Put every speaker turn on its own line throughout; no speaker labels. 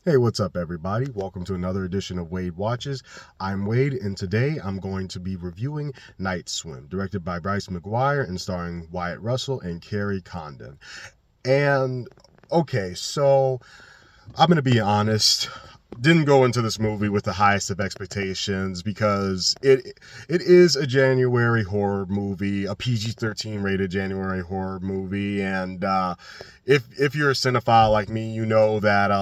Hey, what's up, everybody? Welcome to another edition of Wade Watches. I'm Wade, and today I'm going to be reviewing Night Swim, directed by Bryce McGuire and starring Wyatt Russell and Carrie Condon. And okay, so I'm going to be honest. Didn't go into this movie with the highest of expectations because it is a January horror movie, a PG-13 rated January horror movie, and if you're a cinephile like me, you know that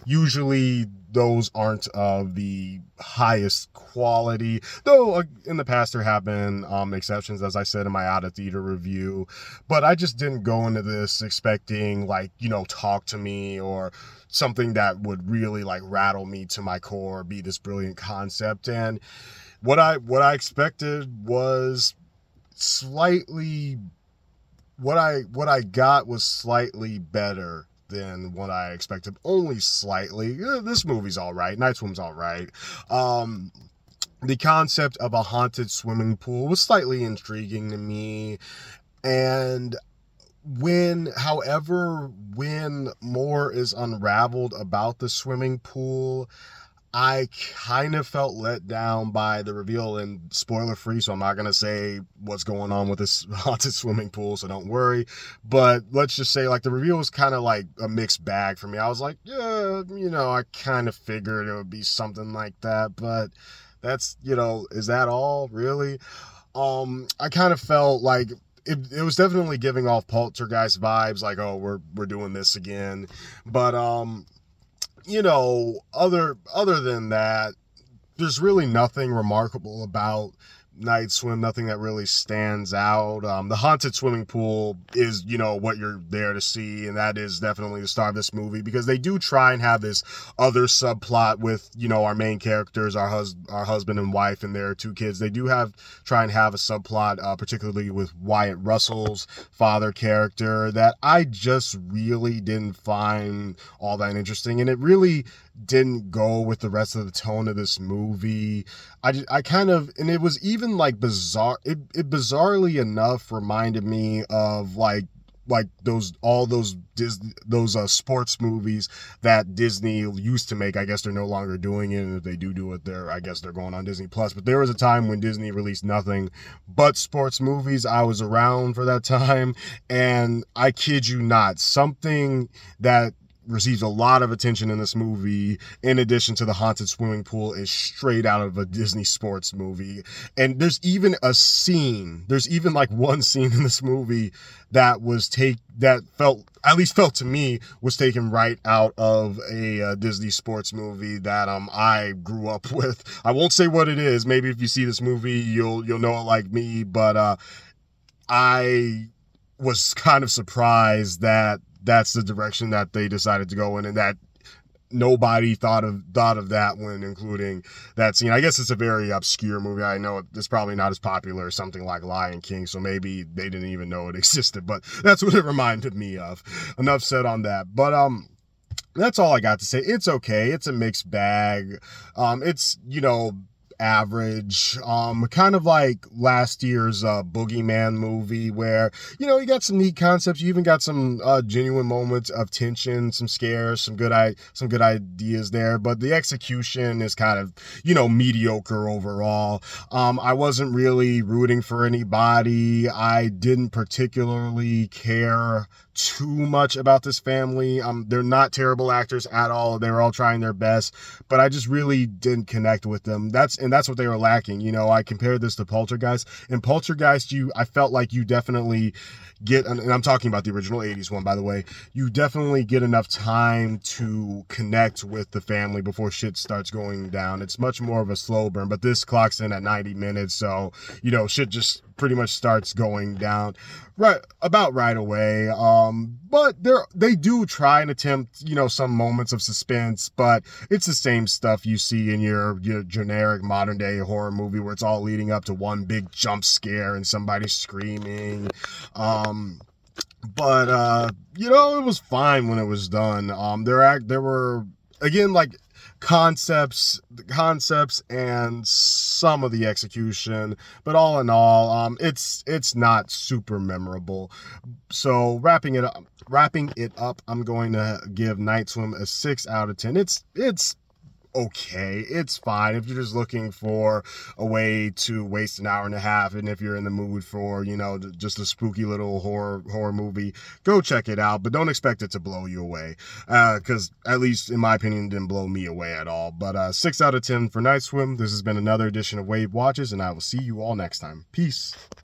usually those aren't of the highest quality. Though in the past there have been exceptions, as I said in my out of theater review. But I just didn't go into this expecting Talk to Me or something that would really like rattle me to my core, be this brilliant concept. And what I expected was slightly what I got was slightly better than what I expected. Only slightly. This movie's all right. Night Swim's all right. Um, the concept of a haunted swimming pool was slightly intriguing to me, and when more is unraveled about the swimming pool, I kind of felt let down by the reveal, and spoiler free, so I'm not going to say what's going on with this haunted swimming pool, so don't worry. But let's just say, like, the reveal was kind of like a mixed bag for me. I was like, yeah, I kind of figured it would be something like that, but is that all really? I kind of felt like it was definitely giving off Poltergeist vibes, like, oh, we're doing this again. But other than that, there's really nothing remarkable about Night Swim, nothing that really stands out. The haunted swimming pool is, what you're there to see, and that is definitely the star of this movie because they do try and have this other subplot with, our main characters, our husband and wife, and their two kids. They do try and have a subplot, particularly with Wyatt Russell's father character, that I just really didn't find all that interesting, and it really didn't go with the rest of the tone of this movie. I kind of, and it was even like bizarre. It bizarrely enough reminded me of like those Disney sports movies that Disney used to make. I guess they're no longer doing it, and if they do it, I guess they're going on Disney Plus. But there was a time when Disney released nothing but sports movies. I was around for that time, and I kid you not, something that receives a lot of attention in this movie, in addition to the haunted swimming pool, is straight out of a Disney sports movie. And there's even like one scene in this movie that felt to me was taken right out of a Disney sports movie that I grew up with. I won't say what it is. Maybe if you see this movie, you'll know it like me. But I was kind of surprised that that's the direction that they decided to go in, and that nobody thought of that when including that scene. I guess it's a very obscure movie. I know it's probably not as popular as something like Lion King, so maybe they didn't even know it existed, but that's what it reminded me of. Enough said on that. But that's all I got to say. It's okay. It's a mixed bag. It's average, kind of like last year's Boogeyman movie, where you got some neat concepts. You even got some genuine moments of tension, some scares, some good ideas there, but the execution is kind of mediocre overall. I wasn't really rooting for anybody. I didn't particularly care too much about this family. They're not terrible actors at all. They were all trying their best, but I just really didn't connect with them. That's what they were lacking. I compared this to Poltergeist. In Poltergeist, I felt like you definitely get, and I'm talking about the original 80s one, by the way, you definitely get enough time to connect with the family before shit starts going down. It's much more of a slow burn, but this clocks in at 90 minutes, so shit just pretty much starts going down right away. But they do try and attempt some moments of suspense, but it's the same stuff you see in your generic modern day horror movie, where it's all leading up to one big jump scare and somebody screaming. But it was fine when it was done. There were again, like concepts and some of the execution, but all in all, it's not super memorable. So wrapping it up, I'm going to give Night Swim a 6 out of 10. It's okay. It's fine if you're just looking for a way to waste an hour and a half, and if you're in the mood for, just a spooky little horror movie, go check it out. But don't expect it to blow you away, because at least in my opinion, it didn't blow me away at all. But 6 out of 10 for Night Swim. This has been another edition of Wave Watches, and I will see you all next time. Peace.